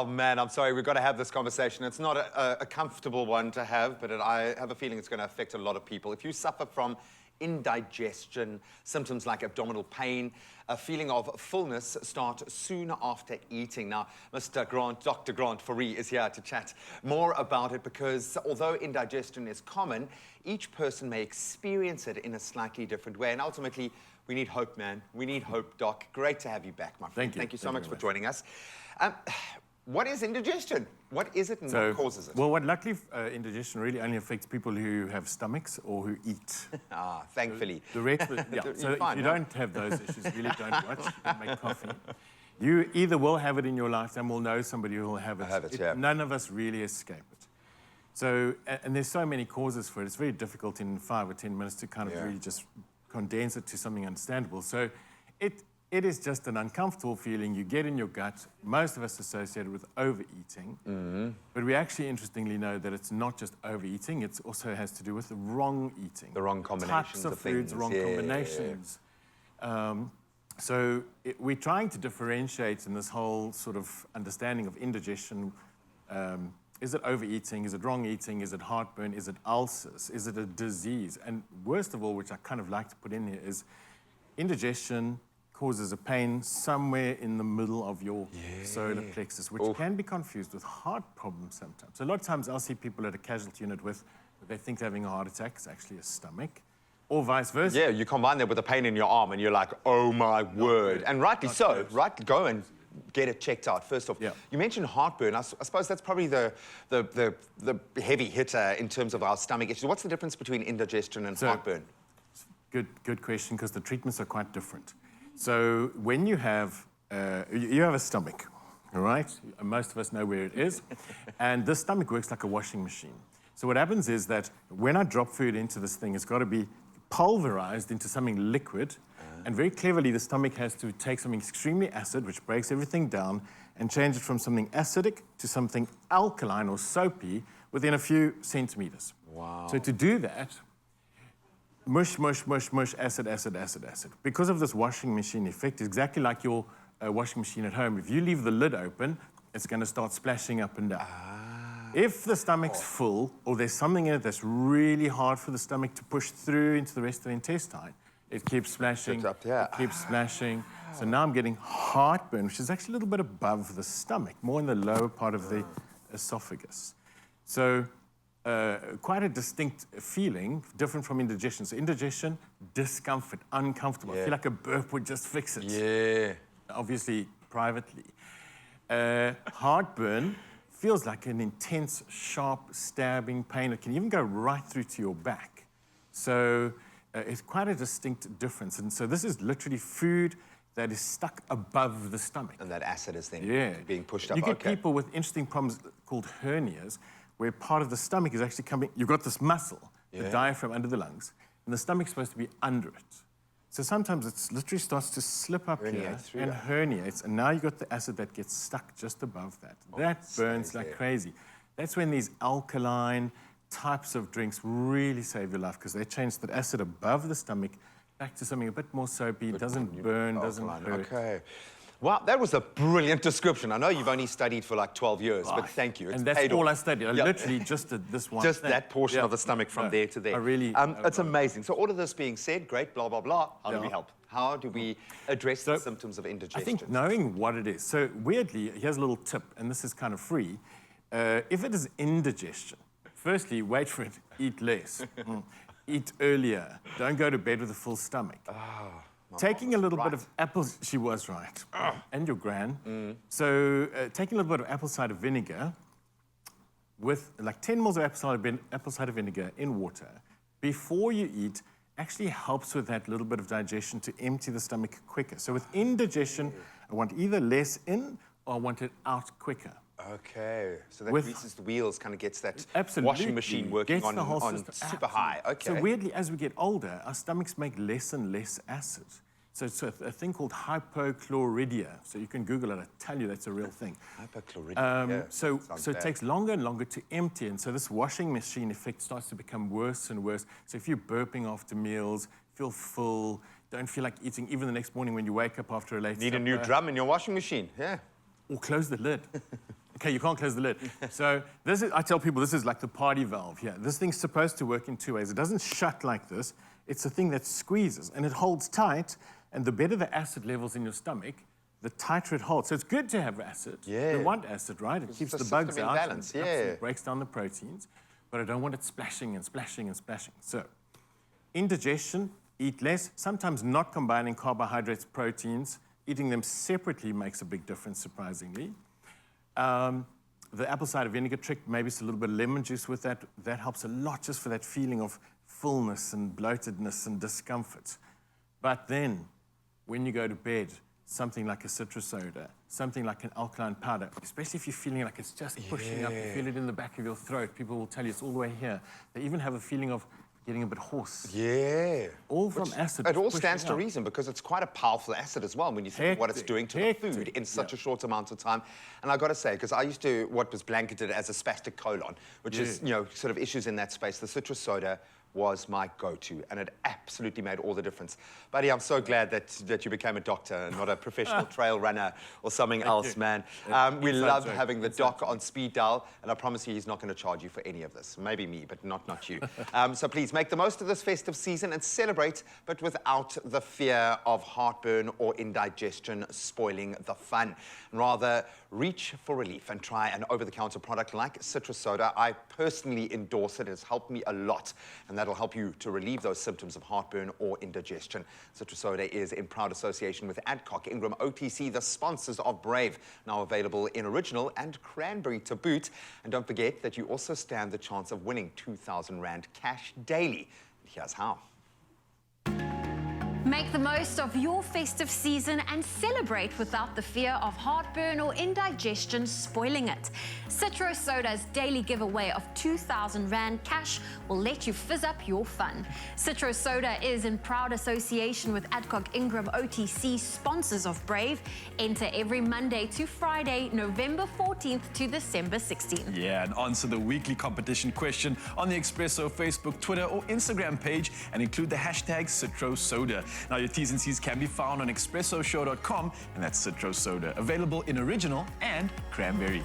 Oh, man, I'm sorry. We've got to have this conversation. It's not a comfortable one to have, but I have a feeling it's going to affect a lot of people. If you suffer from indigestion, symptoms like abdominal pain, a feeling of fullness start soon after eating. Now, Dr. Grant Fourie is here to chat more about it because although indigestion is common, each person may experience it in a slightly different way. And ultimately, we need hope, man. We need hope, Doc. Great to have you back, my friend. Thank you. Thank you so much for joining us. What is indigestion? What is it and what causes it? Well, luckily, indigestion really only affects people who have stomachs or who eat. Thankfully. The rest, yeah. So if you don't have those issues, really don't watch. You can make coffee. You either will have it in your lifetime or know somebody who will have it. Yeah. None of us really escape it. So, and there's so many causes for it. It's very difficult in 5 or 10 minutes to kind of really just condense it to something understandable. So it is just an uncomfortable feeling you get in your gut, most of us associated with overeating. But we actually interestingly know that it's not just overeating, it also has to do with the wrong eating. The wrong combinations types of foods, things. wrong combinations. So we're trying to differentiate in this whole sort of understanding of indigestion. Is it overeating? Is it wrong eating? Is it heartburn? Is it ulcers? Is it a disease? And worst of all, which I kind of like to put in here, is indigestion causes a pain somewhere in the middle of your solar plexus, which can be confused with heart problems sometimes. So a lot of times I'll see people at a casualty unit with, they think they're having a heart attack, it's actually a stomach, or vice versa. Yeah, you combine that with a pain in your arm and you're like, oh my word. And rightly so, right? Go and get it checked out. First off, you mentioned heartburn. I suppose that's probably the heavy hitter in terms of our stomach issues. What's the difference between indigestion and heartburn? Good question, because the treatments are quite different. So when you have a stomach, all right? Most of us know where it is. And this stomach works like a washing machine. So what happens is that when I drop food into this thing, it's got to be pulverized into something liquid. And very cleverly, the stomach has to take something extremely acid, which breaks everything down, and change it from something acidic to something alkaline or soapy within a few centimeters. Wow. So to do that, mush, mush, mush, mush, acid, acid, acid, acid. Because of this washing machine effect, it's exactly like your washing machine at home. If you leave the lid open, it's going to start splashing up and down. If the stomach's full, or there's something in it that's really hard for the stomach to push through into the rest of the intestine, it keeps splashing, it keeps splashing. So now I'm getting heartburn, which is actually a little bit above the stomach, more in the lower part of the esophagus. So quite a distinct feeling, different from indigestion. So indigestion, discomfort, uncomfortable. I feel like a burp would just fix it. Yeah. Obviously, privately. Heartburn feels like an intense, sharp, stabbing pain. It can even go right through to your back. So it's quite a distinct difference. And so this is literally food that is stuck above the stomach. And that acid is then being pushed up. You get people with interesting problems called hernias, where part of the stomach is actually coming, you've got this muscle, the diaphragm under the lungs, and the stomach's supposed to be under it. So sometimes it literally starts to slip up here and herniates, and now you've got the acid that gets stuck just above that. That burns like crazy. That's when these alkaline types of drinks really save your life, because they change the acid above the stomach back to something a bit more soapy, doesn't burn, doesn't hurt. Okay. Wow, that was a brilliant description. I know you've only studied for like 12 years, but thank you. It's and that's all I studied. I literally just did this one Just that portion of the stomach from there to there. I really... it's amazing. So all of this being said, great, blah, blah, blah. How do we help? How do we address the symptoms of indigestion? I think knowing what it is. So weirdly, here's a little tip, and this is kind of free. If it is indigestion, firstly, wait for it. Eat less. Eat earlier. Don't go to bed with a full stomach. Taking a little bit of apple, she was right, and your gran. So taking a little bit of apple cider vinegar with like 10 ml of apple cider vinegar in water before you eat actually helps with that little bit of digestion to empty the stomach quicker. So with indigestion, I want either less in or I want it out quicker. Okay, so that greases the wheels, kind of gets that washing machine working on super high. Okay. So weirdly, as we get older, our stomachs make less and less acid. So it's a thing called hypochlorhydria. So you can Google it. I tell you, that's a real thing. Hypochlorhydria. So it takes longer and longer to empty, and so this washing machine effect starts to become worse and worse. So if you're burping after meals, feel full, don't feel like eating, even the next morning when you wake up after a late supper. Need a new drum in your washing machine. Yeah. Or close the lid. Okay, you can't close the lid. So I tell people this is like the party valve here. This thing's supposed to work in two ways. It doesn't shut like this. It's a thing that squeezes, and it holds tight, and the better the acid levels in your stomach, the tighter it holds. So it's good to have acid. Yeah. You want acid, right? It keeps the bugs out. Balance. And it breaks down the proteins, but I don't want it splashing and splashing and splashing. So indigestion, eat less, sometimes not combining carbohydrates, proteins. Eating them separately makes a big difference, surprisingly. The apple cider vinegar trick, maybe it's a little bit of lemon juice with that. That helps a lot just for that feeling of fullness and bloatedness and discomfort. But then, when you go to bed, something like a CITRO-SODA, something like an alkaline powder, especially if you're feeling like it's just pushing up, you feel it in the back of your throat, people will tell you it's all the way here. They even have a feeling of getting a bit hoarse. Yeah. All from acid. It all stands to reason because it's quite a powerful acid as well when you think of what it's doing to the food in such a short amount of time. And I got to say, because I used to, what was blanketed as a spastic colon, which is, you know, sort of issues in that space, the CITRO-SODA was my go-to, and it absolutely made all the difference. Buddy, I'm so glad that you became a doctor and not a professional trail runner or something else, man. We love having the doc on speed dial, and I promise you he's not going to charge you for any of this. Maybe me, but not you. So please, make the most of this festive season and celebrate, but without the fear of heartburn or indigestion spoiling the fun. And rather, reach for relief and try an over-the-counter product like CITRO-SODA. I personally endorse it. It's helped me a lot, and that'll help you to relieve those symptoms of heartburn or indigestion. CITRO-SODA is in proud association with Adcock Ingram OTC, the sponsors of Brave, now available in original and cranberry to boot. And don't forget that you also stand the chance of winning 2,000 Rand cash daily. Here's how. Make the most of your festive season and celebrate without the fear of heartburn or indigestion spoiling it. CITRO-SODA's daily giveaway of 2,000 Rand cash will let you fizz up your fun. CITRO-SODA is in proud association with Adcock Ingram OTC, sponsors of Brave. Enter every Monday to Friday, November 14th to December 16th. Yeah, and answer the weekly competition question on the Expresso Facebook, Twitter, or Instagram page, and include the hashtag CITRO-SODA. Now, your T's and C's can be found on expressoshow.com, and that's CITRO-SODA, available in original and cranberry.